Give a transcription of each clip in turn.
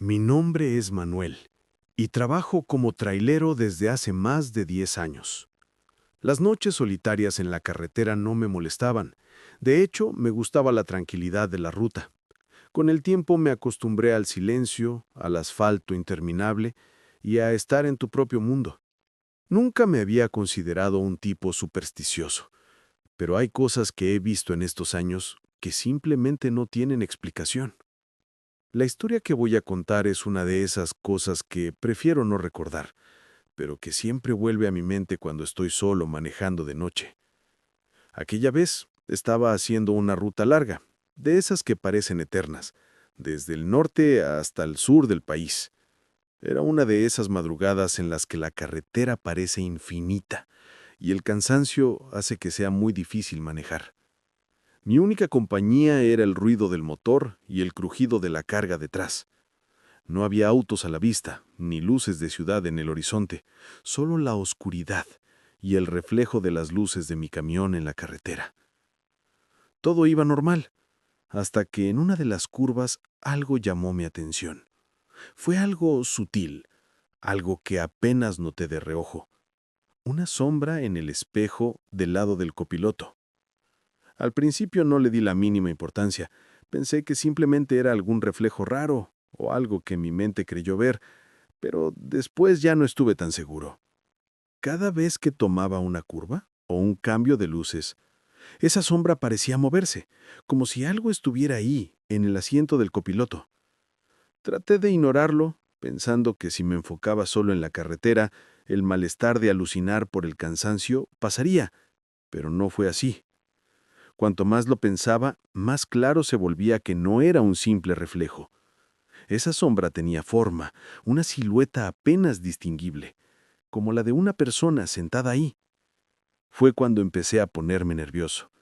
Mi nombre es Manuel y trabajo como trailero desde hace más de 10 años. Las noches solitarias en la carretera no me molestaban. De hecho, me gustaba la tranquilidad de la ruta. Con el tiempo me acostumbré al silencio, al asfalto interminable y a estar en tu propio mundo. Nunca me había considerado un tipo supersticioso, pero hay cosas que he visto en estos años que simplemente no tienen explicación. La historia que voy a contar es una de esas cosas que prefiero no recordar, pero que siempre vuelve a mi mente cuando estoy solo manejando de noche. Aquella vez estaba haciendo una ruta larga, de esas que parecen eternas, desde el norte hasta el sur del país. Era una de esas madrugadas en las que la carretera parece infinita y el cansancio hace que sea muy difícil manejar. Mi única compañía era el ruido del motor y el crujido de la carga detrás. No había autos a la vista, ni luces de ciudad en el horizonte, solo la oscuridad y el reflejo de las luces de mi camión en la carretera. Todo iba normal, hasta que en una de las curvas algo llamó mi atención. Fue algo sutil, algo que apenas noté de reojo. Una sombra en el espejo del lado del copiloto. Al principio no le di la mínima importancia. Pensé que simplemente era algún reflejo raro o algo que mi mente creyó ver, pero después ya no estuve tan seguro. Cada vez que tomaba una curva o un cambio de luces, esa sombra parecía moverse, como si algo estuviera ahí, en el asiento del copiloto. Traté de ignorarlo, pensando que si me enfocaba solo en la carretera, el malestar de alucinar por el cansancio pasaría, pero no fue así. Cuanto más lo pensaba, más claro se volvía que no era un simple reflejo. Esa sombra tenía forma, una silueta apenas distinguible, como la de una persona sentada ahí. Fue cuando empecé a ponerme nervioso.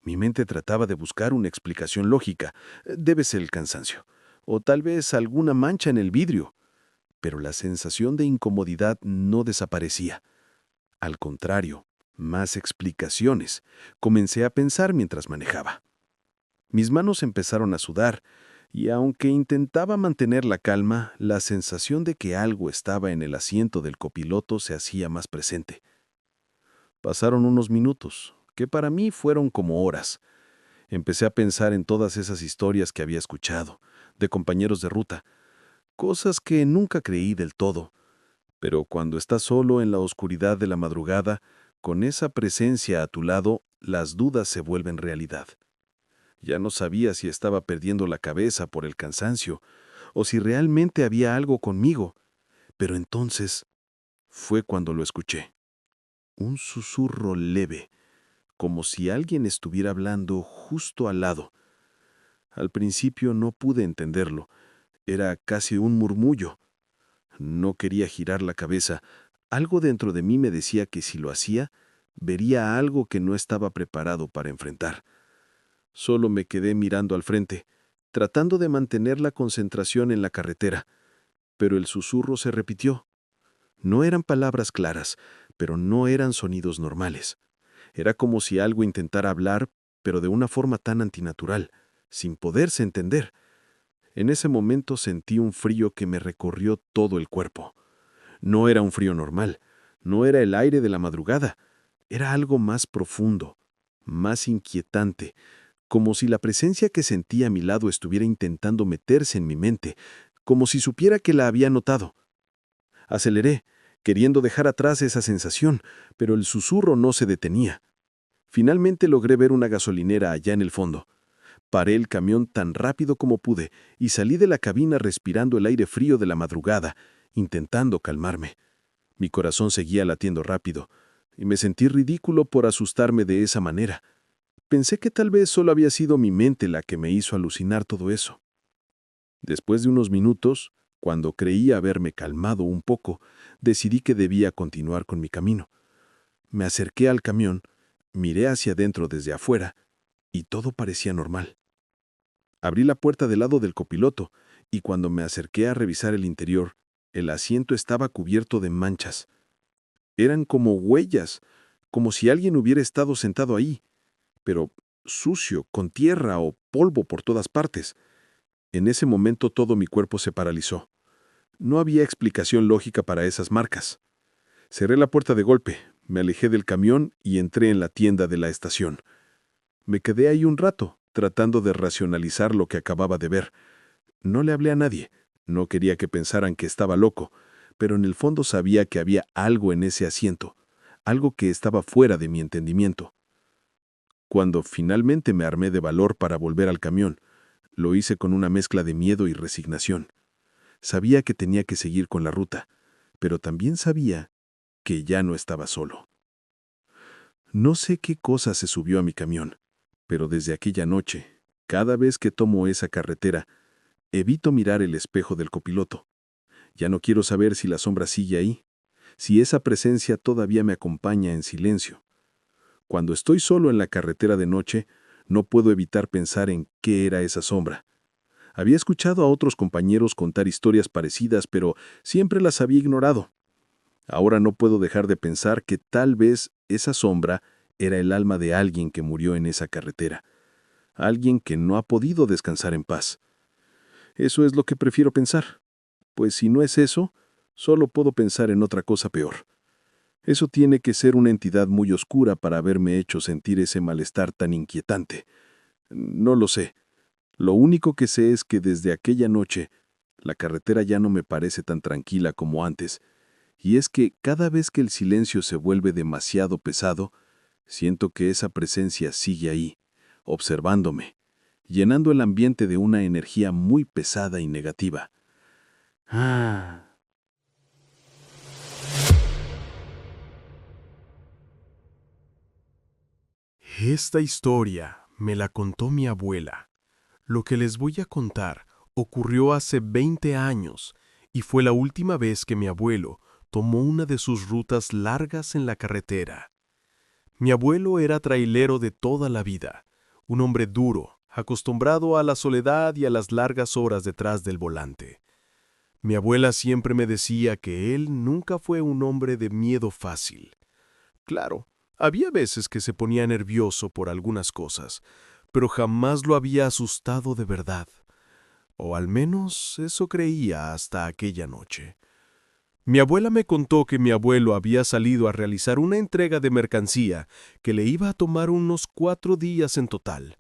Mi mente trataba de buscar una explicación lógica. Debe ser el cansancio, o tal vez alguna mancha en el vidrio, pero la sensación de incomodidad no desaparecía. Al contrario, más explicaciones. Comencé a pensar mientras manejaba. Mis manos empezaron a sudar, y aunque intentaba mantener la calma, la sensación de que algo estaba en el asiento del copiloto se hacía más presente. Pasaron unos minutos, que para mí fueron como horas. Empecé a pensar en todas esas historias que había escuchado, de compañeros de ruta, cosas que nunca creí del todo, pero cuando estás solo en la oscuridad de la madrugada, con esa presencia a tu lado, las dudas se vuelven realidad. Ya no sabía si estaba perdiendo la cabeza por el cansancio o si realmente había algo conmigo, pero entonces fue cuando lo escuché. Un susurro leve, como si alguien estuviera hablando justo al lado. Al principio no pude entenderlo, era casi un murmullo. No quería girar la cabeza. Algo dentro de mí me decía que si lo hacía, vería algo que no estaba preparado para enfrentar. Solo me quedé mirando al frente, tratando de mantener la concentración en la carretera, pero el susurro se repitió. No eran palabras claras, pero no eran sonidos normales. Era como si algo intentara hablar, pero de una forma tan antinatural, sin poderse entender. En ese momento sentí un frío que me recorrió todo el cuerpo. No era un frío normal, no era el aire de la madrugada, era algo más profundo, más inquietante, como si la presencia que sentía a mi lado estuviera intentando meterse en mi mente, como si supiera que la había notado. Aceleré, queriendo dejar atrás esa sensación, pero el susurro no se detenía. Finalmente logré ver una gasolinera allá en el fondo. Paré el camión tan rápido como pude y salí de la cabina respirando el aire frío de la madrugada, intentando calmarme. Mi corazón seguía latiendo rápido, y me sentí ridículo por asustarme de esa manera. Pensé que tal vez solo había sido mi mente la que me hizo alucinar todo eso. Después de unos minutos, cuando creía haberme calmado un poco, decidí que debía continuar con mi camino. Me acerqué al camión, miré hacia adentro desde afuera, y todo parecía normal. Abrí la puerta del lado del copiloto, y cuando me acerqué a revisar el interior, el asiento estaba cubierto de manchas. Eran como huellas, como si alguien hubiera estado sentado ahí, pero sucio, con tierra o polvo por todas partes. En ese momento todo mi cuerpo se paralizó. No había explicación lógica para esas marcas. Cerré la puerta de golpe, me alejé del camión y entré en la tienda de la estación. Me quedé ahí un rato, tratando de racionalizar lo que acababa de ver. No le hablé a nadie, no quería que pensaran que estaba loco, pero en el fondo sabía que había algo en ese asiento, algo que estaba fuera de mi entendimiento. Cuando finalmente me armé de valor para volver al camión, lo hice con una mezcla de miedo y resignación. Sabía que tenía que seguir con la ruta, pero también sabía que ya no estaba solo. No sé qué cosa se subió a mi camión, pero desde aquella noche, cada vez que tomo esa carretera, evito mirar el espejo del copiloto. Ya no quiero saber si la sombra sigue ahí, si esa presencia todavía me acompaña en silencio. Cuando estoy solo en la carretera de noche, no puedo evitar pensar en qué era esa sombra. Había escuchado a otros compañeros contar historias parecidas, pero siempre las había ignorado. Ahora no puedo dejar de pensar que tal vez esa sombra era el alma de alguien que murió en esa carretera, alguien que no ha podido descansar en paz. Eso es lo que prefiero pensar, pues si no es eso, solo puedo pensar en otra cosa peor. Eso tiene que ser una entidad muy oscura para haberme hecho sentir ese malestar tan inquietante. No lo sé. Lo único que sé es que desde aquella noche, la carretera ya no me parece tan tranquila como antes, y es que cada vez que el silencio se vuelve demasiado pesado, siento que esa presencia sigue ahí, observándome, llenando el ambiente de una energía muy pesada y negativa. Ah. Esta historia me la contó mi abuela. Lo que les voy a contar ocurrió hace 20 años y fue la última vez que mi abuelo tomó una de sus rutas largas en la carretera. Mi abuelo era trailero de toda la vida, un hombre duro, acostumbrado a la soledad y a las largas horas detrás del volante. Mi abuela siempre me decía que él nunca fue un hombre de miedo fácil. Claro, había veces que se ponía nervioso por algunas cosas, pero jamás lo había asustado de verdad. O al menos eso creía hasta aquella noche. Mi abuela me contó que mi abuelo había salido a realizar una entrega de mercancía que le iba a tomar unos 4 días en total.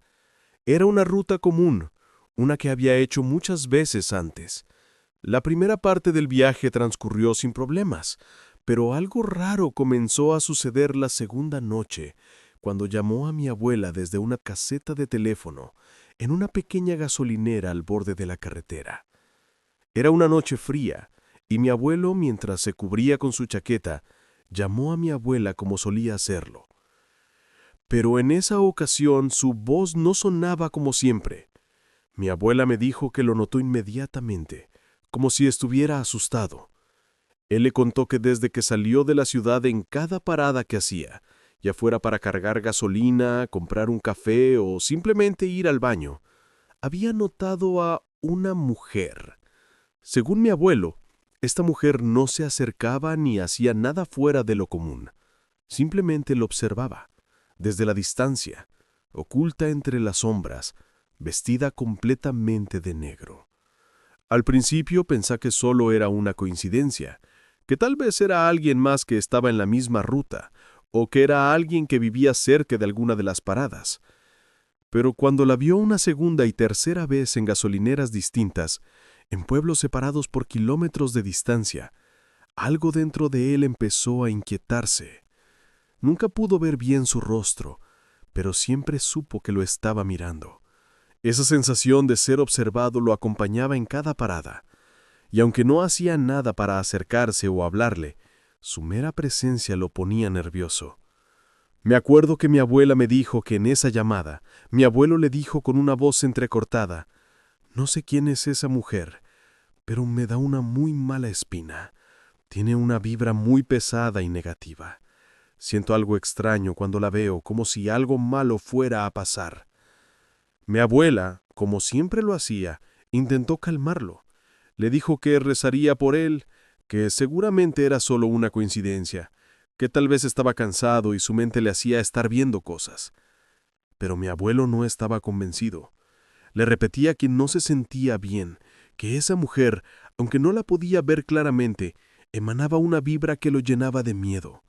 Era una ruta común, una que había hecho muchas veces antes. La primera parte del viaje transcurrió sin problemas, pero algo raro comenzó a suceder la segunda noche, cuando llamó a mi abuela desde una caseta de teléfono, en una pequeña gasolinera al borde de la carretera. Era una noche fría, y mi abuelo, mientras se cubría con su chaqueta, llamó a mi abuela como solía hacerlo. Pero en esa ocasión su voz no sonaba como siempre. Mi abuela me dijo que lo notó inmediatamente, como si estuviera asustado. Él le contó que desde que salió de la ciudad en cada parada que hacía, ya fuera para cargar gasolina, comprar un café o simplemente ir al baño, había notado a una mujer. Según mi abuelo, esta mujer no se acercaba ni hacía nada fuera de lo común. Simplemente lo observaba, desde la distancia, oculta entre las sombras, vestida completamente de negro. Al principio pensé que solo era una coincidencia, que tal vez era alguien más que estaba en la misma ruta, o que era alguien que vivía cerca de alguna de las paradas. Pero cuando la vio una segunda y tercera vez en gasolineras distintas, en pueblos separados por kilómetros de distancia, algo dentro de él empezó a inquietarse. Nunca pudo ver bien su rostro, pero siempre supo que lo estaba mirando. Esa sensación de ser observado lo acompañaba en cada parada, y aunque no hacía nada para acercarse o hablarle, su mera presencia lo ponía nervioso. Me acuerdo que mi abuela me dijo que en esa llamada, mi abuelo le dijo con una voz entrecortada: «No sé quién es esa mujer, pero me da una muy mala espina. Tiene una vibra muy pesada y negativa. Siento algo extraño cuando la veo, como si algo malo fuera a pasar». Mi abuela, como siempre lo hacía, intentó calmarlo. Le dijo que rezaría por él, que seguramente era solo una coincidencia, que tal vez estaba cansado y su mente le hacía estar viendo cosas. Pero mi abuelo no estaba convencido. Le repetía que no se sentía bien, que esa mujer, aunque no la podía ver claramente, emanaba una vibra que lo llenaba de miedo.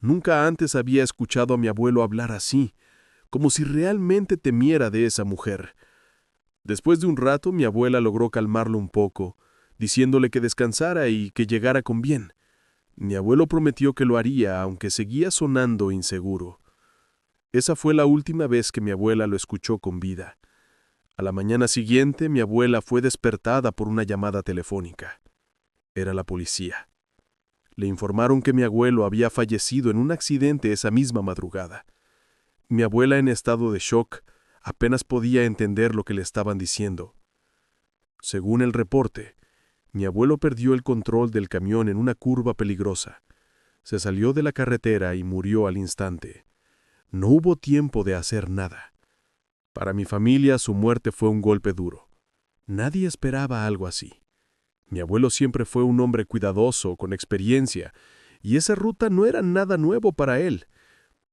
Nunca antes había escuchado a mi abuelo hablar así, como si realmente temiera de esa mujer. Después de un rato, mi abuela logró calmarlo un poco, diciéndole que descansara y que llegara con bien. Mi abuelo prometió que lo haría, aunque seguía sonando inseguro. Esa fue la última vez que mi abuela lo escuchó con vida. A la mañana siguiente, mi abuela fue despertada por una llamada telefónica. Era la policía. Le informaron que mi abuelo había fallecido en un accidente esa misma madrugada. Mi abuela, en estado de shock, apenas podía entender lo que le estaban diciendo. Según el reporte, mi abuelo perdió el control del camión en una curva peligrosa. Se salió de la carretera y murió al instante. No hubo tiempo de hacer nada. Para mi familia, su muerte fue un golpe duro. Nadie esperaba algo así. Mi abuelo siempre fue un hombre cuidadoso, con experiencia, y esa ruta no era nada nuevo para él.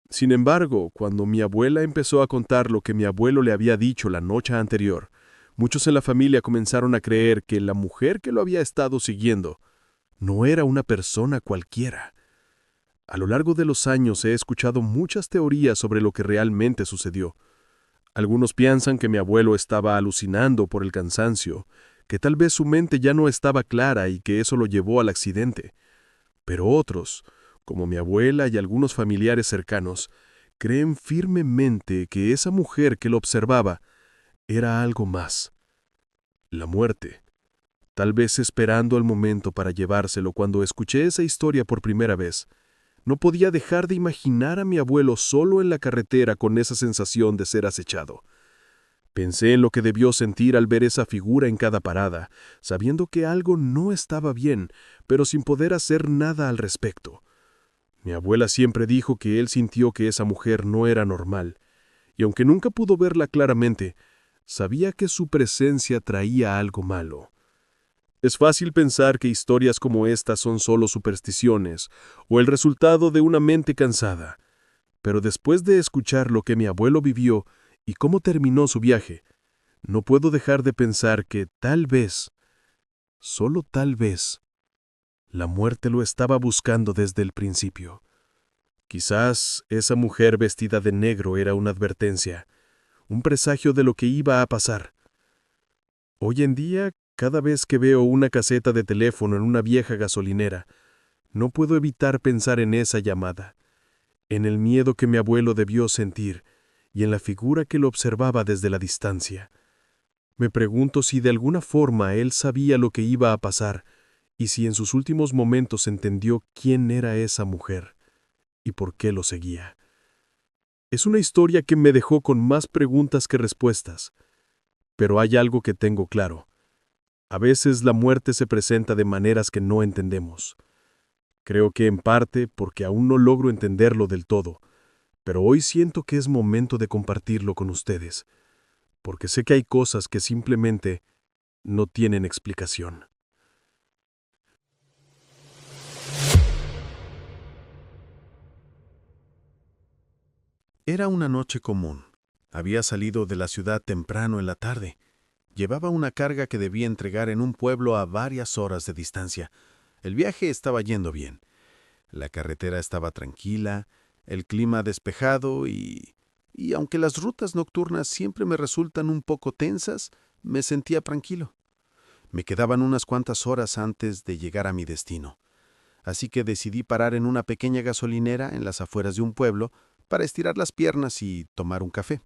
Sin embargo, cuando mi abuela empezó a contar lo que mi abuelo le había dicho la noche anterior, muchos en la familia comenzaron a creer que la mujer que lo había estado siguiendo no era una persona cualquiera. A lo largo de los años he escuchado muchas teorías sobre lo que realmente sucedió. Algunos piensan que mi abuelo estaba alucinando por el cansancio, que tal vez su mente ya no estaba clara y que eso lo llevó al accidente. Pero otros, como mi abuela y algunos familiares cercanos, creen firmemente que esa mujer que lo observaba era algo más. La muerte. Tal vez esperando el momento para llevárselo. Cuando escuché esa historia por primera vez, no podía dejar de imaginar a mi abuelo solo en la carretera con esa sensación de ser acechado. Pensé en lo que debió sentir al ver esa figura en cada parada, sabiendo que algo no estaba bien, pero sin poder hacer nada al respecto. Mi abuela siempre dijo que él sintió que esa mujer no era normal, y aunque nunca pudo verla claramente, sabía que su presencia traía algo malo. Es fácil pensar que historias como estas son solo supersticiones o el resultado de una mente cansada, pero después de escuchar lo que mi abuelo vivió y cómo terminó su viaje, no puedo dejar de pensar que tal vez, solo tal vez, la muerte lo estaba buscando desde el principio. Quizás esa mujer vestida de negro era una advertencia, un presagio de lo que iba a pasar. Hoy en día, cada vez que veo una caseta de teléfono en una vieja gasolinera, no puedo evitar pensar en esa llamada, en el miedo que mi abuelo debió sentir y en la figura que lo observaba desde la distancia. Me pregunto si de alguna forma él sabía lo que iba a pasar y si en sus últimos momentos entendió quién era esa mujer y por qué lo seguía. Es una historia que me dejó con más preguntas que respuestas, pero hay algo que tengo claro. A veces la muerte se presenta de maneras que no entendemos. Creo que en parte porque aún no logro entenderlo del todo, pero hoy siento que es momento de compartirlo con ustedes, porque sé que hay cosas que simplemente no tienen explicación. Era una noche común. Había salido de la ciudad temprano en la tarde. Llevaba una carga que debía entregar en un pueblo a varias horas de distancia. El viaje estaba yendo bien. La carretera estaba tranquila, el clima despejado y aunque las rutas nocturnas siempre me resultan un poco tensas, me sentía tranquilo. Me quedaban unas cuantas horas antes de llegar a mi destino. Así que decidí parar en una pequeña gasolinera en las afueras de un pueblo para estirar las piernas y tomar un café.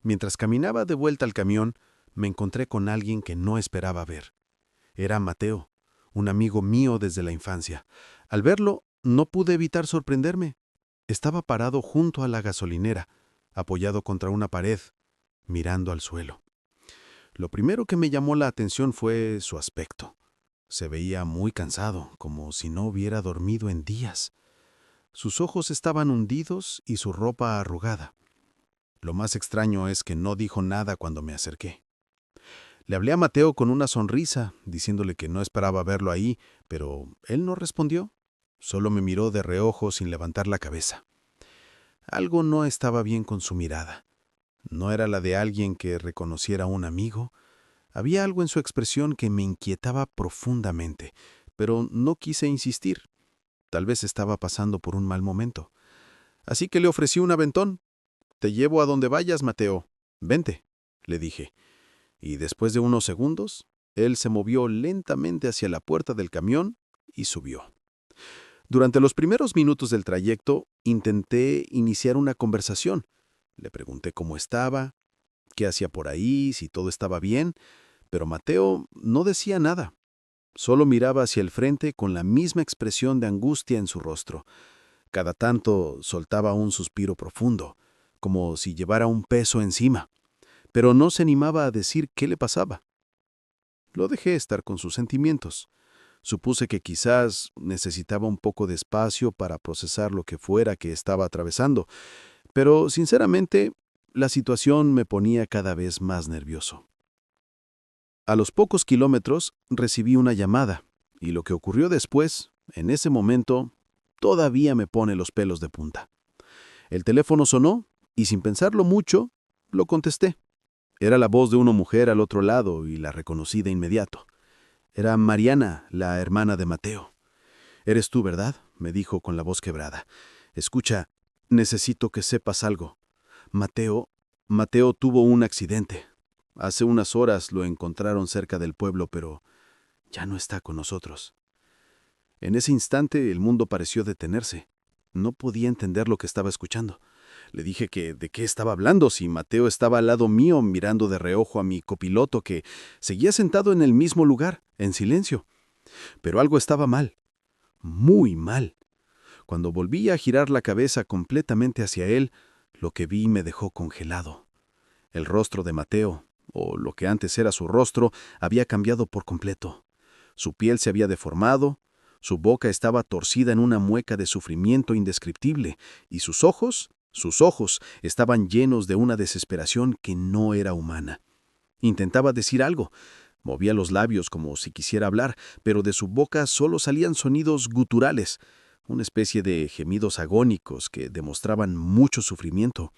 Mientras caminaba de vuelta al camión, me encontré con alguien que no esperaba ver. Era Mateo, un amigo mío desde la infancia. Al verlo, no pude evitar sorprenderme. Estaba parado junto a la gasolinera, apoyado contra una pared, mirando al suelo. Lo primero que me llamó la atención fue su aspecto. Se veía muy cansado, como si no hubiera dormido en días. Sus ojos estaban hundidos y su ropa arrugada. Lo más extraño es que no dijo nada cuando me acerqué. Le hablé a Mateo con una sonrisa, diciéndole que no esperaba verlo ahí, pero él no respondió. Solo me miró de reojo sin levantar la cabeza. Algo no estaba bien con su mirada. No era la de alguien que reconociera a un amigo. Había algo en su expresión que me inquietaba profundamente, pero no quise insistir. Tal vez estaba pasando por un mal momento. Así que le ofrecí un aventón. «Te llevo a donde vayas, Mateo. Vente», le dije. Y después de unos segundos, él se movió lentamente hacia la puerta del camión y subió. Durante los primeros minutos del trayecto, intenté iniciar una conversación. Le pregunté cómo estaba, qué hacía por ahí, si todo estaba bien, pero Mateo no decía nada. Solo miraba hacia el frente con la misma expresión de angustia en su rostro. Cada tanto soltaba un suspiro profundo, como si llevara un peso encima, pero no se animaba a decir qué le pasaba. Lo dejé estar con sus sentimientos. Supuse que quizás necesitaba un poco de espacio para procesar lo que fuera que estaba atravesando, pero sinceramente, la situación me ponía cada vez más nervioso. A los pocos kilómetros recibí una llamada, y lo que ocurrió después, en ese momento, todavía me pone los pelos de punta. El teléfono sonó, y sin pensarlo mucho, lo contesté. Era la voz de una mujer al otro lado, y la reconocí de inmediato. Era Mariana, la hermana de Mateo. «Eres tú, ¿verdad?», me dijo con la voz quebrada. «Escucha, necesito que sepas algo. Mateo tuvo un accidente. Hace unas horas lo encontraron cerca del pueblo, pero ya no está con nosotros». En ese instante el mundo pareció detenerse. No podía entender lo que estaba escuchando. Le dije que de qué estaba hablando si Mateo estaba al lado mío mirando de reojo a mi copiloto que seguía sentado en el mismo lugar, en silencio. Pero algo estaba mal, muy mal. Cuando volví a girar la cabeza completamente hacia él, lo que vi me dejó congelado. El rostro de Mateo, o lo que antes era su rostro, había cambiado por completo. Su piel se había deformado, su boca estaba torcida en una mueca de sufrimiento indescriptible, y sus ojos estaban llenos de una desesperación que no era humana. Intentaba decir algo, movía los labios como si quisiera hablar, pero de su boca solo salían sonidos guturales, una especie de gemidos agónicos que demostraban mucho sufrimiento.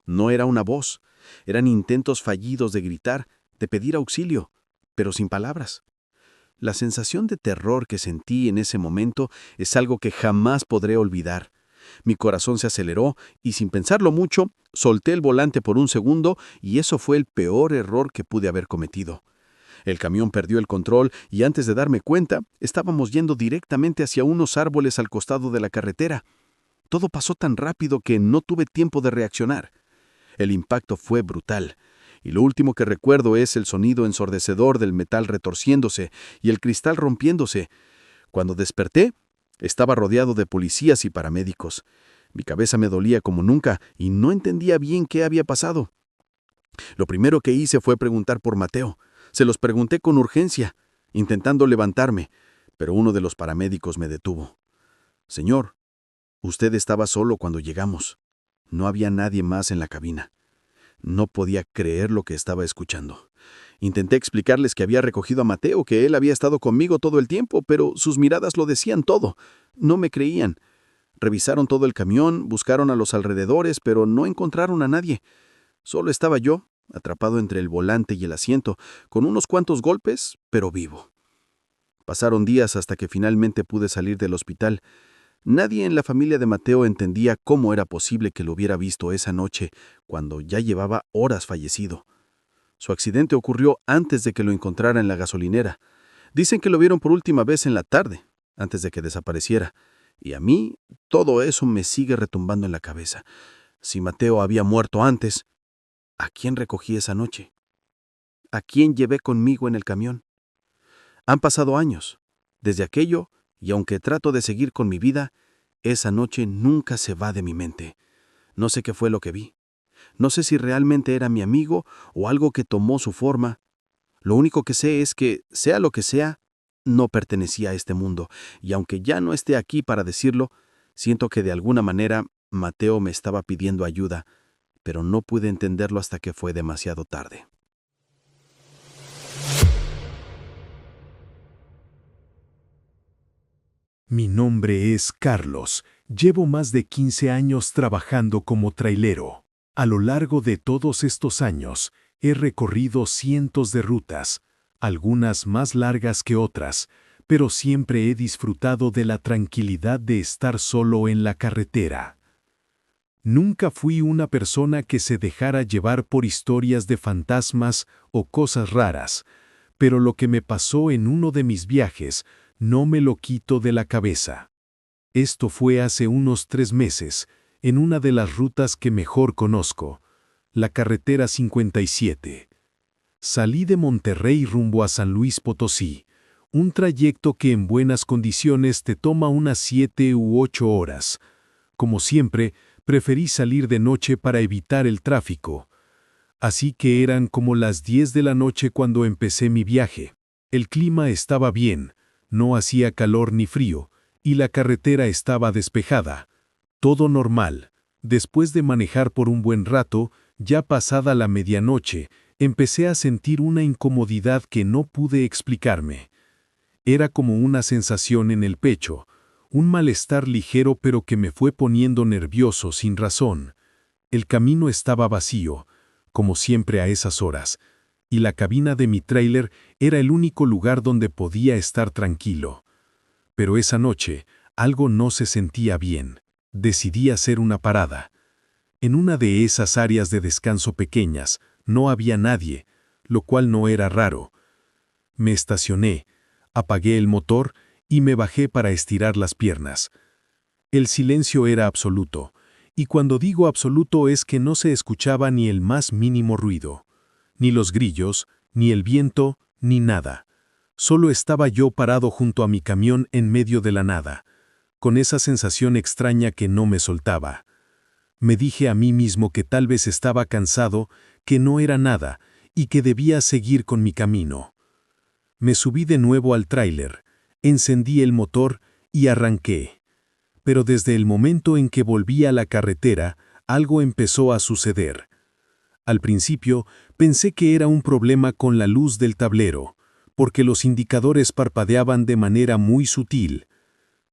No era una voz, eran intentos fallidos de gritar, de pedir auxilio, pero sin palabras. La sensación de terror que sentí en ese momento es algo que jamás podré olvidar. Mi corazón se aceleró y sin pensarlo mucho, solté el volante por un segundo y eso fue el peor error que pude haber cometido. El camión perdió el control y antes de darme cuenta, estábamos yendo directamente hacia unos árboles al costado de la carretera. Todo pasó tan rápido que no tuve tiempo de reaccionar. El impacto fue brutal, y lo último que recuerdo es el sonido ensordecedor del metal retorciéndose y el cristal rompiéndose. Cuando desperté, estaba rodeado de policías y paramédicos. Mi cabeza me dolía como nunca y no entendía bien qué había pasado. Lo primero que hice fue preguntar por Mateo. Se los pregunté con urgencia, intentando levantarme, pero uno de los paramédicos me detuvo. «Señor, usted estaba solo cuando llegamos. No había nadie más en la cabina». No podía creer lo que estaba escuchando. Intenté explicarles que había recogido a Mateo, que él había estado conmigo todo el tiempo, pero sus miradas lo decían todo. No me creían. Revisaron todo el camión, buscaron a los alrededores, pero no encontraron a nadie. Solo estaba yo, atrapado entre el volante y el asiento, con unos cuantos golpes, pero vivo. Pasaron días hasta que finalmente pude salir del hospital. Nadie en la familia de Mateo entendía cómo era posible que lo hubiera visto esa noche, cuando ya llevaba horas fallecido. Su accidente ocurrió antes de que lo encontrara en la gasolinera. Dicen que lo vieron por última vez en la tarde, antes de que desapareciera. Y a mí, todo eso me sigue retumbando en la cabeza. Si Mateo había muerto antes, ¿a quién recogí esa noche? ¿A quién llevé conmigo en el camión? Han pasado años, desde aquello, y aunque trato de seguir con mi vida, esa noche nunca se va de mi mente. No sé qué fue lo que vi. No sé si realmente era mi amigo o algo que tomó su forma. Lo único que sé es que, sea lo que sea, no pertenecía a este mundo, y aunque ya no esté aquí para decirlo, siento que de alguna manera Mateo me estaba pidiendo ayuda, pero no pude entenderlo hasta que fue demasiado tarde. Mi nombre es Carlos. Llevo más de 15 años trabajando como trailero. A lo largo de todos estos años, he recorrido cientos de rutas, algunas más largas que otras, pero siempre he disfrutado de la tranquilidad de estar solo en la carretera. Nunca fui una persona que se dejara llevar por historias de fantasmas o cosas raras, pero lo que me pasó en uno de mis viajes no me lo quito de la cabeza. Esto fue hace unos 3 meses, en una de las rutas que mejor conozco, la carretera 57. Salí de Monterrey rumbo a San Luis Potosí, un trayecto que en buenas condiciones te toma unas 7 u 8 horas. Como siempre, preferí salir de noche para evitar el tráfico. Así que eran como las 10 de la noche cuando empecé mi viaje. El clima estaba bien, no hacía calor ni frío, y la carretera estaba despejada. Todo normal. Después de manejar por un buen rato, ya pasada la medianoche, empecé a sentir una incomodidad que no pude explicarme. Era como una sensación en el pecho, un malestar ligero pero que me fue poniendo nervioso sin razón. El camino estaba vacío, como siempre a esas horas, y la cabina de mi tráiler era el único lugar donde podía estar tranquilo. Pero esa noche, algo no se sentía bien. Decidí hacer una parada. En una de esas áreas de descanso pequeñas, no había nadie, lo cual no era raro. Me estacioné, apagué el motor y me bajé para estirar las piernas. El silencio era absoluto, y cuando digo absoluto es que no se escuchaba ni el más mínimo ruido, ni los grillos, ni el viento, ni nada. Solo estaba yo parado junto a mi camión en medio de la nada, con esa sensación extraña que no me soltaba. Me dije a mí mismo que tal vez estaba cansado, que no era nada, y que debía seguir con mi camino. Me subí de nuevo al tráiler, encendí el motor y arranqué. Pero desde el momento en que volví a la carretera, algo empezó a suceder. Al principio, pensé que era un problema con la luz del tablero, porque los indicadores parpadeaban de manera muy sutil.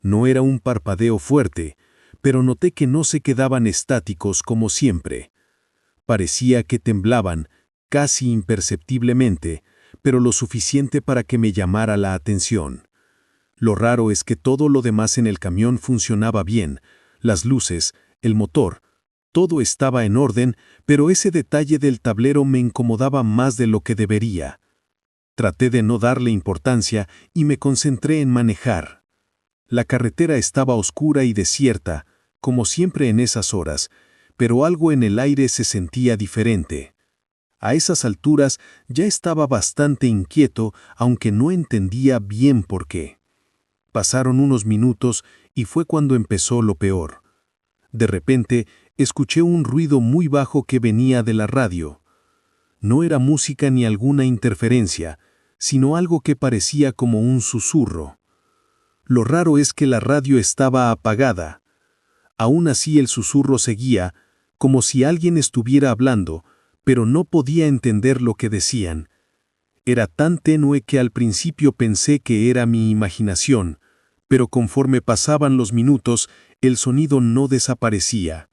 No era un parpadeo fuerte, pero noté que no se quedaban estáticos como siempre. Parecía que temblaban, casi imperceptiblemente, pero lo suficiente para que me llamara la atención. Lo raro es que todo lo demás en el camión funcionaba bien, las luces, el motor, todo estaba en orden, pero ese detalle del tablero me incomodaba más de lo que debería. Traté de no darle importancia y me concentré en manejar. La carretera estaba oscura y desierta, como siempre en esas horas, pero algo en el aire se sentía diferente. A esas alturas ya estaba bastante inquieto, aunque no entendía bien por qué. Pasaron unos minutos y fue cuando empezó lo peor. De repente, escuché un ruido muy bajo que venía de la radio. No era música ni alguna interferencia, sino algo que parecía como un susurro. Lo raro es que la radio estaba apagada. Aún así el susurro seguía, como si alguien estuviera hablando, pero no podía entender lo que decían. Era tan tenue que al principio pensé que era mi imaginación, pero conforme pasaban los minutos, el sonido no desaparecía.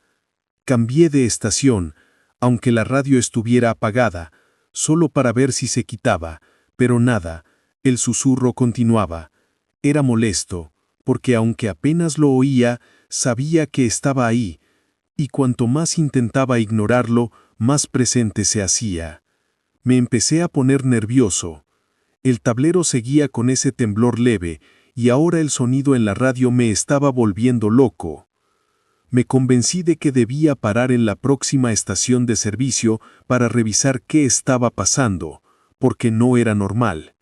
Cambié de estación, aunque la radio estuviera apagada, solo para ver si se quitaba, pero nada, el susurro continuaba. Era molesto, porque aunque apenas lo oía, sabía que estaba ahí, y cuanto más intentaba ignorarlo, más presente se hacía. Me empecé a poner nervioso. El tablero seguía con ese temblor leve, y ahora el sonido en la radio me estaba volviendo loco. Me convencí de que debía parar en la próxima estación de servicio para revisar qué estaba pasando, porque no era normal.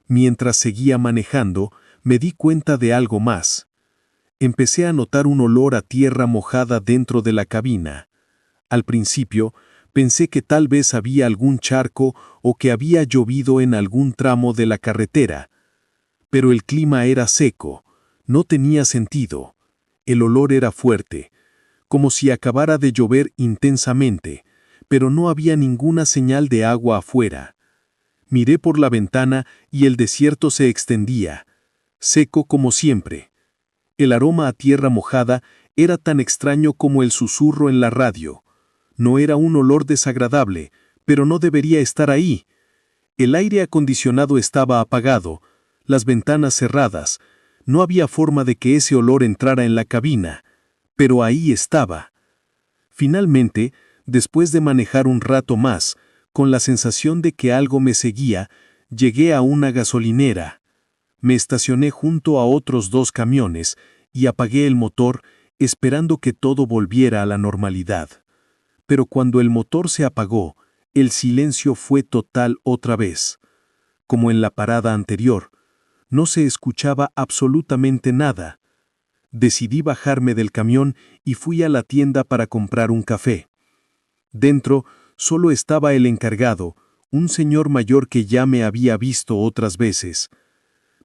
Mientras seguía manejando, me di cuenta de algo más. Empecé a notar un olor a tierra mojada dentro de la cabina. Al principio, pensé que tal vez había algún charco o que había llovido en algún tramo de la carretera. Pero el clima era seco, no tenía sentido. El olor era fuerte, como si acabara de llover intensamente, pero no había ninguna señal de agua afuera. Miré por la ventana y el desierto se extendía, seco como siempre. El aroma a tierra mojada era tan extraño como el susurro en la radio. No era un olor desagradable, pero no debería estar ahí. El aire acondicionado estaba apagado, las ventanas cerradas. No había forma de que ese olor entrara en la cabina, pero ahí estaba. Finalmente, después de manejar un rato más, con la sensación de que algo me seguía, llegué a una gasolinera. Me estacioné junto a otros 2 camiones y apagué el motor esperando que todo volviera a la normalidad. Pero cuando el motor se apagó, el silencio fue total otra vez. Como en la parada anterior, no se escuchaba absolutamente nada. Decidí bajarme del camión y fui a la tienda para comprar un café. Dentro solo estaba el encargado, un señor mayor que ya me había visto otras veces.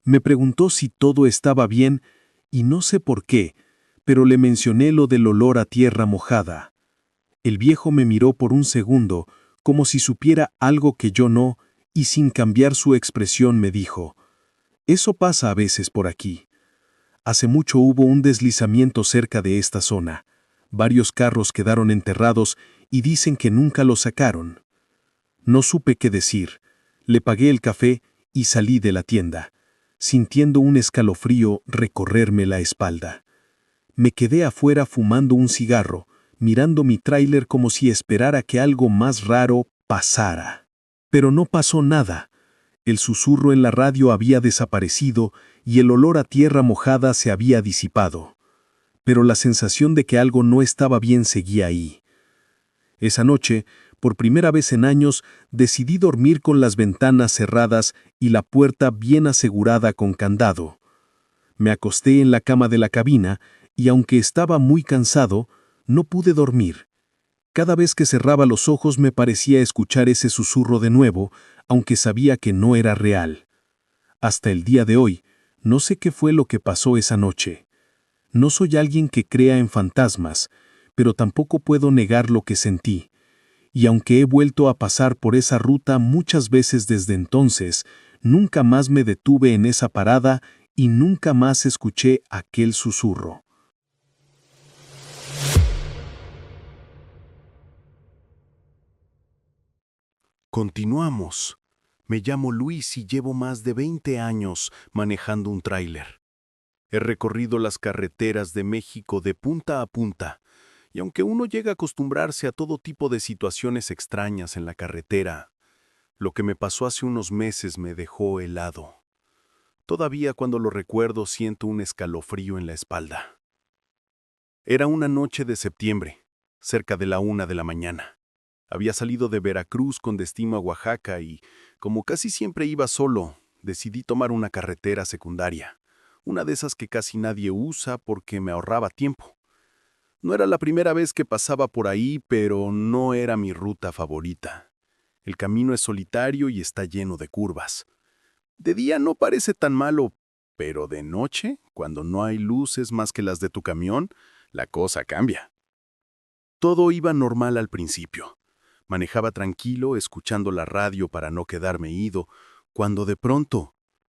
Me preguntó si todo estaba bien y no sé por qué, pero le mencioné lo del olor a tierra mojada. El viejo me miró por un segundo, como si supiera algo que yo no, y sin cambiar su expresión me dijo: «Eso pasa a veces por aquí». Hace mucho hubo un deslizamiento cerca de esta zona. Varios carros quedaron enterrados y dicen que nunca los sacaron. No supe qué decir. Le pagué el café y salí de la tienda, sintiendo un escalofrío recorrerme la espalda. Me quedé afuera fumando un cigarro, mirando mi tráiler como si esperara que algo más raro pasara. Pero no pasó nada. El susurro en la radio había desaparecido y el olor a tierra mojada se había disipado. Pero la sensación de que algo no estaba bien seguía ahí. Esa noche, por primera vez en años, decidí dormir con las ventanas cerradas y la puerta bien asegurada con candado. Me acosté en la cama de la cabina y aunque estaba muy cansado, no pude dormir. Cada vez que cerraba los ojos me parecía escuchar ese susurro de nuevo, aunque sabía que no era real. Hasta el día de hoy, no sé qué fue lo que pasó esa noche. No soy alguien que crea en fantasmas, pero tampoco puedo negar lo que sentí. Y aunque he vuelto a pasar por esa ruta muchas veces desde entonces, nunca más me detuve en esa parada y nunca más escuché aquel susurro. Continuamos. Me llamo Luis y llevo más de 20 años manejando un tráiler. He recorrido las carreteras de México de punta a punta, y aunque uno llega a acostumbrarse a todo tipo de situaciones extrañas en la carretera, lo que me pasó hace unos meses me dejó helado. Todavía cuando lo recuerdo siento un escalofrío en la espalda. Era una noche de septiembre, cerca de la 1 de la mañana. Había salido de Veracruz con destino a Oaxaca y, como casi siempre iba solo, decidí tomar una carretera secundaria, una de esas que casi nadie usa porque me ahorraba tiempo. No era la primera vez que pasaba por ahí, pero no era mi ruta favorita. El camino es solitario y está lleno de curvas. De día no parece tan malo, pero de noche, cuando no hay luces más que las de tu camión, la cosa cambia. Todo iba normal al principio. Manejaba tranquilo, escuchando la radio para no quedarme ido, cuando de pronto,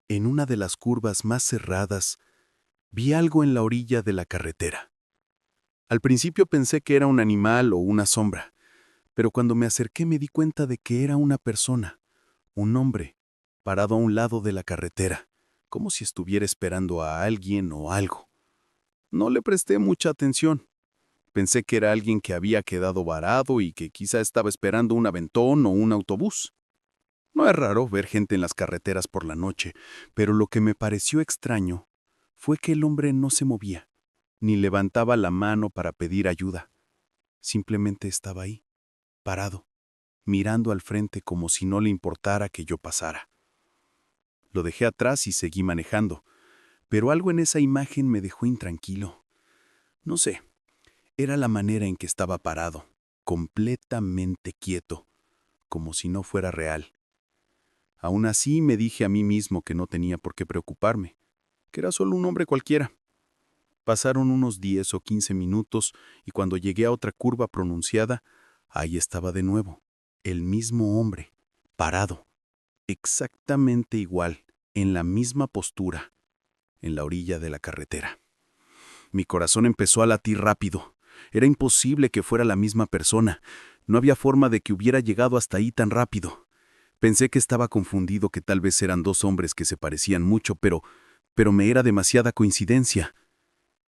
en una de las curvas más cerradas, vi algo en la orilla de la carretera. Al principio pensé que era un animal o una sombra, pero cuando me acerqué me di cuenta de que era una persona, un hombre, parado a un lado de la carretera, como si estuviera esperando a alguien o algo. No le presté mucha atención. Pensé que era alguien que había quedado varado y que quizá estaba esperando un aventón o un autobús. No es raro ver gente en las carreteras por la noche, pero lo que me pareció extraño fue que el hombre no se movía, ni levantaba la mano para pedir ayuda. Simplemente estaba ahí, parado, mirando al frente como si no le importara que yo pasara. Lo dejé atrás y seguí manejando, pero algo en esa imagen me dejó intranquilo. No sé. Era la manera en que estaba parado, completamente quieto, como si no fuera real. Aún así me dije a mí mismo que no tenía por qué preocuparme, que era solo un hombre cualquiera. Pasaron unos 10 o 15 minutos y cuando llegué a otra curva pronunciada, ahí estaba de nuevo, el mismo hombre, parado, exactamente igual, en la misma postura, en la orilla de la carretera. Mi corazón empezó a latir rápido. Era imposible que fuera la misma persona. No había forma de que hubiera llegado hasta ahí tan rápido. Pensé que estaba confundido, que tal vez eran dos hombres que se parecían mucho, pero me era demasiada coincidencia.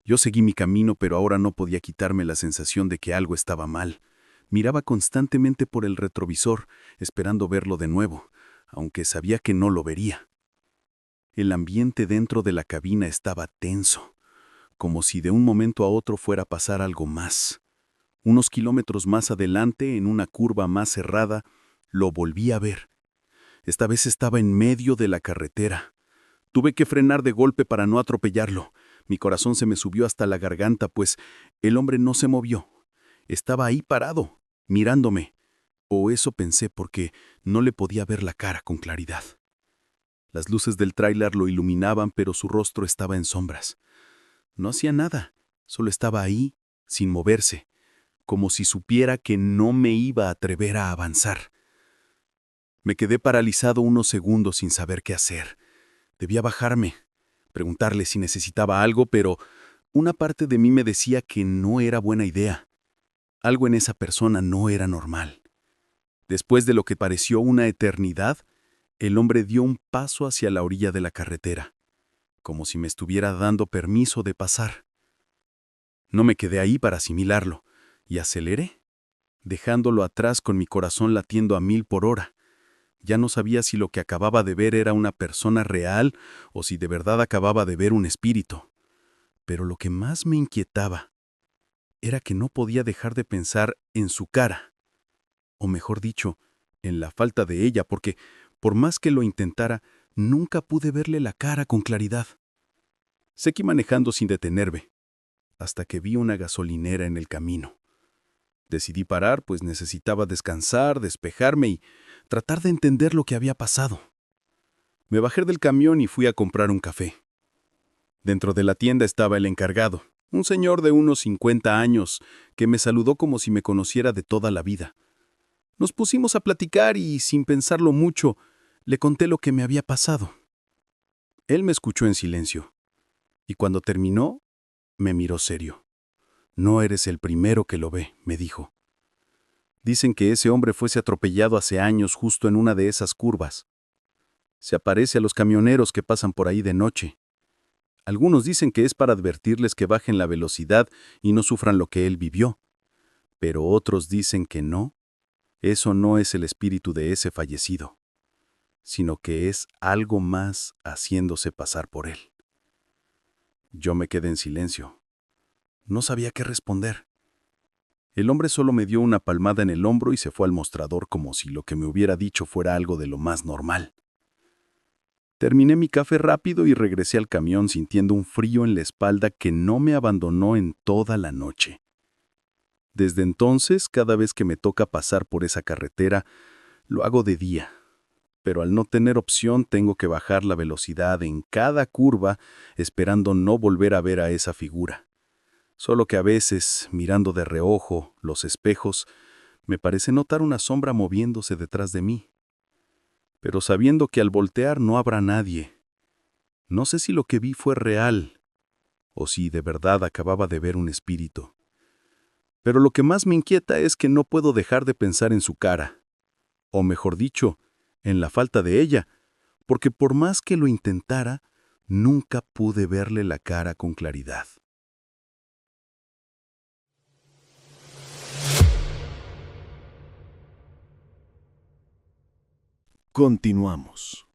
Yo seguí mi camino, pero ahora no podía quitarme la sensación de que algo estaba mal. Miraba constantemente por el retrovisor, esperando verlo de nuevo, aunque sabía que no lo vería. El ambiente dentro de la cabina estaba tenso, como si de un momento a otro fuera a pasar algo más. Unos kilómetros más adelante, en una curva más cerrada, lo volví a ver. Esta vez estaba en medio de la carretera. Tuve que frenar de golpe para no atropellarlo. Mi corazón se me subió hasta la garganta, pues el hombre no se movió. Estaba ahí parado, mirándome. O eso pensé, porque no le podía ver la cara con claridad. Las luces del tráiler lo iluminaban, pero su rostro estaba en sombras. No hacía nada, solo estaba ahí, sin moverse, como si supiera que no me iba a atrever a avanzar. Me quedé paralizado unos segundos sin saber qué hacer. Debía bajarme, preguntarle si necesitaba algo, pero una parte de mí me decía que no era buena idea. Algo en esa persona no era normal. Después de lo que pareció una eternidad, el hombre dio un paso hacia la orilla de la carretera, como si me estuviera dando permiso de pasar. No me quedé ahí para asimilarlo, y aceleré, dejándolo atrás con mi corazón latiendo a 1000 por hora. Ya no sabía si lo que acababa de ver era una persona real o si de verdad acababa de ver un espíritu. Pero lo que más me inquietaba era que no podía dejar de pensar en su cara, o mejor dicho, en la falta de ella, porque por más que lo intentara, nunca pude verle la cara con claridad. Seguí manejando sin detenerme, hasta que vi una gasolinera en el camino. Decidí parar, pues necesitaba descansar, despejarme y tratar de entender lo que había pasado. Me bajé del camión y fui a comprar un café. Dentro de la tienda estaba el encargado, un señor de unos 50 años, que me saludó como si me conociera de toda la vida. Nos pusimos a platicar y, sin pensarlo mucho, le conté lo que me había pasado. Él me escuchó en silencio, y cuando terminó, me miró serio. «No eres el primero que lo ve», me dijo. «Dicen que ese hombre fuese atropellado hace años justo en una de esas curvas. Se aparece a los camioneros que pasan por ahí de noche. Algunos dicen que es para advertirles que bajen la velocidad y no sufran lo que él vivió. Pero otros dicen que no. Eso no es el espíritu de ese fallecido, sino que es algo más haciéndose pasar por él». Yo me quedé en silencio. No sabía qué responder. El hombre solo me dio una palmada en el hombro y se fue al mostrador como si lo que me hubiera dicho fuera algo de lo más normal. Terminé mi café rápido y regresé al camión sintiendo un frío en la espalda que no me abandonó en toda la noche. Desde entonces, cada vez que me toca pasar por esa carretera, lo hago de día. Pero al no tener opción tengo que bajar la velocidad en cada curva, esperando no volver a ver a esa figura. Solo que a veces, mirando de reojo los espejos, me parece notar una sombra moviéndose detrás de mí. Pero sabiendo que al voltear no habrá nadie. No sé si lo que vi fue real, o si de verdad acababa de ver un espíritu. Pero lo que más me inquieta es que no puedo dejar de pensar en su cara. O mejor dicho, en la falta de ella, porque por más que lo intentara, nunca pude verle la cara con claridad. Continuamos.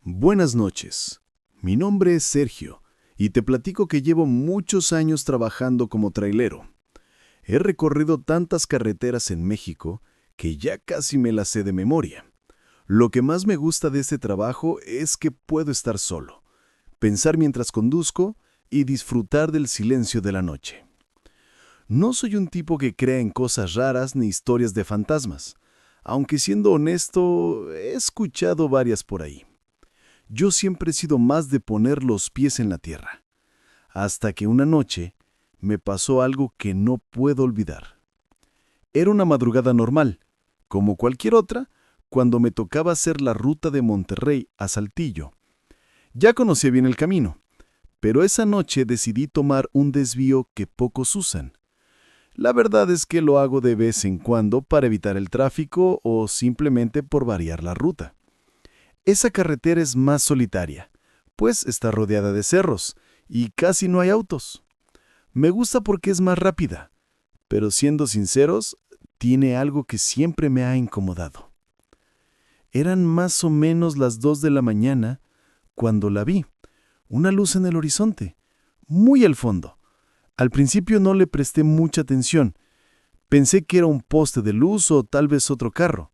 Buenas noches. Mi nombre es Sergio y te platico que llevo muchos años trabajando como trailero. He recorrido tantas carreteras en México que ya casi me las sé de memoria. Lo que más me gusta de este trabajo es que puedo estar solo, pensar mientras conduzco y disfrutar del silencio de la noche. No soy un tipo que crea en cosas raras ni historias de fantasmas, aunque siendo honesto, he escuchado varias por ahí. Yo siempre he sido más de poner los pies en la tierra, hasta que una noche me pasó algo que no puedo olvidar. Era una madrugada normal, como cualquier otra, cuando me tocaba hacer la ruta de Monterrey a Saltillo. Ya conocía bien el camino, pero esa noche decidí tomar un desvío que pocos usan. La verdad es que lo hago de vez en cuando para evitar el tráfico o simplemente por variar la ruta. Esa carretera es más solitaria, pues está rodeada de cerros y casi no hay autos. Me gusta porque es más rápida, pero siendo sinceros, tiene algo que siempre me ha incomodado. Eran más o menos las 2 de la mañana cuando la vi, una luz en el horizonte, muy al fondo. Al principio no le presté mucha atención. Pensé que era un poste de luz o tal vez otro carro.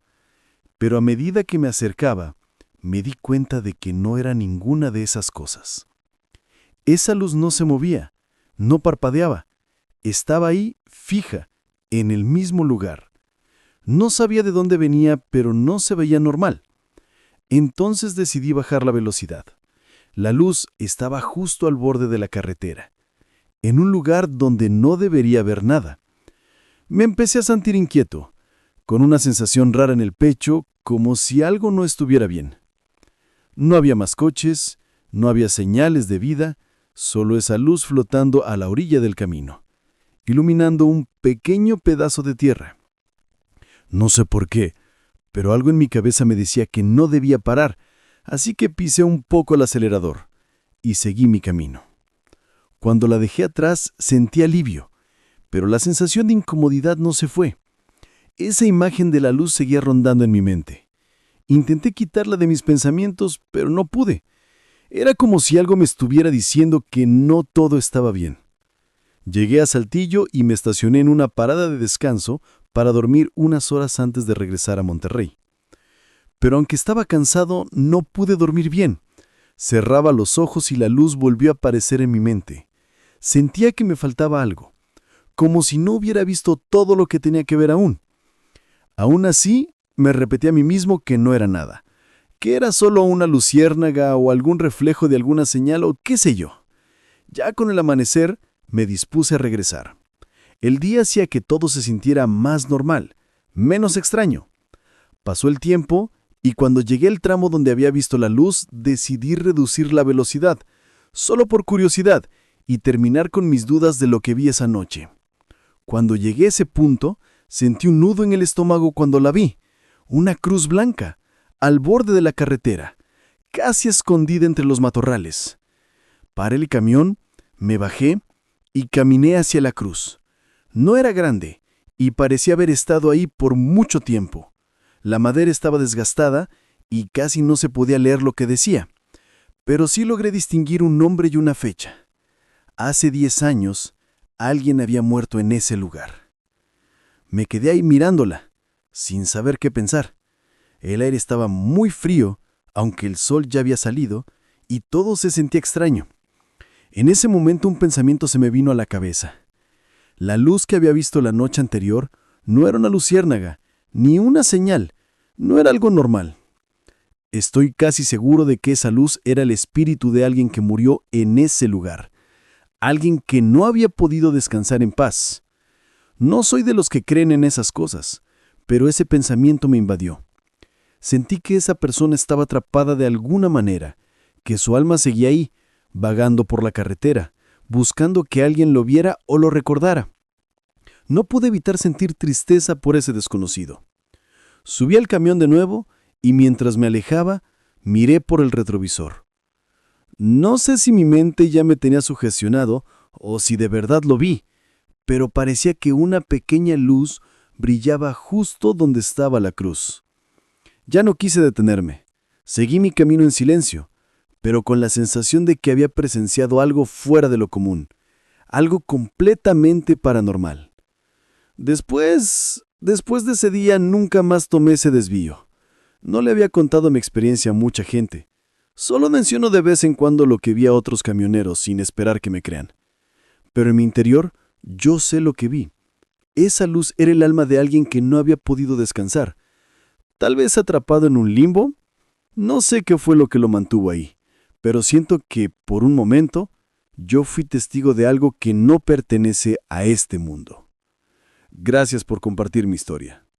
Pero a medida que me acercaba, me di cuenta de que no era ninguna de esas cosas. Esa luz no se movía, no parpadeaba. Estaba ahí, fija, en el mismo lugar. No sabía de dónde venía, pero no se veía normal. Entonces decidí bajar la velocidad. La luz estaba justo al borde de la carretera, en un lugar donde no debería haber nada. Me empecé a sentir inquieto, con una sensación rara en el pecho, como si algo no estuviera bien. No había más coches, no había señales de vida, solo esa luz flotando a la orilla del camino, iluminando un pequeño pedazo de tierra. No sé por qué, pero algo en mi cabeza me decía que no debía parar, así que pisé un poco el acelerador y seguí mi camino. Cuando la dejé atrás sentí alivio, pero la sensación de incomodidad no se fue. Esa imagen de la luz seguía rondando en mi mente. Intenté quitarla de mis pensamientos, pero no pude. Era como si algo me estuviera diciendo que no todo estaba bien. Llegué a Saltillo y me estacioné en una parada de descanso para dormir unas horas antes de regresar a Monterrey. Pero aunque estaba cansado, no pude dormir bien. Cerraba los ojos y la luz volvió a aparecer en mi mente. Sentía que me faltaba algo, como si no hubiera visto todo lo que tenía que ver aún. Aún así, me repetí a mí mismo que no era nada, que era solo una luciérnaga o algún reflejo de alguna señal o qué sé yo. Ya con el amanecer, me dispuse a regresar. El día hacía que todo se sintiera más normal, menos extraño. Pasó el tiempo y cuando llegué al tramo donde había visto la luz, decidí reducir la velocidad, solo por curiosidad, y terminar con mis dudas de lo que vi esa noche. Cuando llegué a ese punto, sentí un nudo en el estómago cuando la vi, una cruz blanca, al borde de la carretera, casi escondida entre los matorrales. Paré el camión, me bajé y caminé hacia la cruz. No era grande y parecía haber estado ahí por mucho tiempo. La madera estaba desgastada y casi no se podía leer lo que decía, pero sí logré distinguir un nombre y una fecha. Hace 10 años, alguien había muerto en ese lugar. Me quedé ahí mirándola, sin saber qué pensar. El aire estaba muy frío, aunque el sol ya había salido, y todo se sentía extraño. En ese momento un pensamiento se me vino a la cabeza. La luz que había visto la noche anterior no era una luciérnaga, ni una señal, no era algo normal. Estoy casi seguro de que esa luz era el espíritu de alguien que murió en ese lugar, alguien que no había podido descansar en paz. No soy de los que creen en esas cosas, pero ese pensamiento me invadió. Sentí que esa persona estaba atrapada de alguna manera, que su alma seguía ahí, vagando por la carretera, buscando que alguien lo viera o lo recordara. No pude evitar sentir tristeza por ese desconocido. Subí al camión de nuevo y mientras me alejaba, miré por el retrovisor. No sé si mi mente ya me tenía sugestionado o si de verdad lo vi, pero parecía que una pequeña luz brillaba justo donde estaba la cruz. Ya no quise detenerme. Seguí mi camino en silencio, pero con la sensación de que había presenciado algo fuera de lo común, algo completamente paranormal. Después de ese día nunca más tomé ese desvío. No le había contado mi experiencia a mucha gente. Solo menciono de vez en cuando lo que vi a otros camioneros sin esperar que me crean. Pero en mi interior, yo sé lo que vi. Esa luz era el alma de alguien que no había podido descansar. Tal vez atrapado en un limbo. No sé qué fue lo que lo mantuvo ahí, pero siento que, por un momento, yo fui testigo de algo que no pertenece a este mundo. Gracias por compartir mi historia.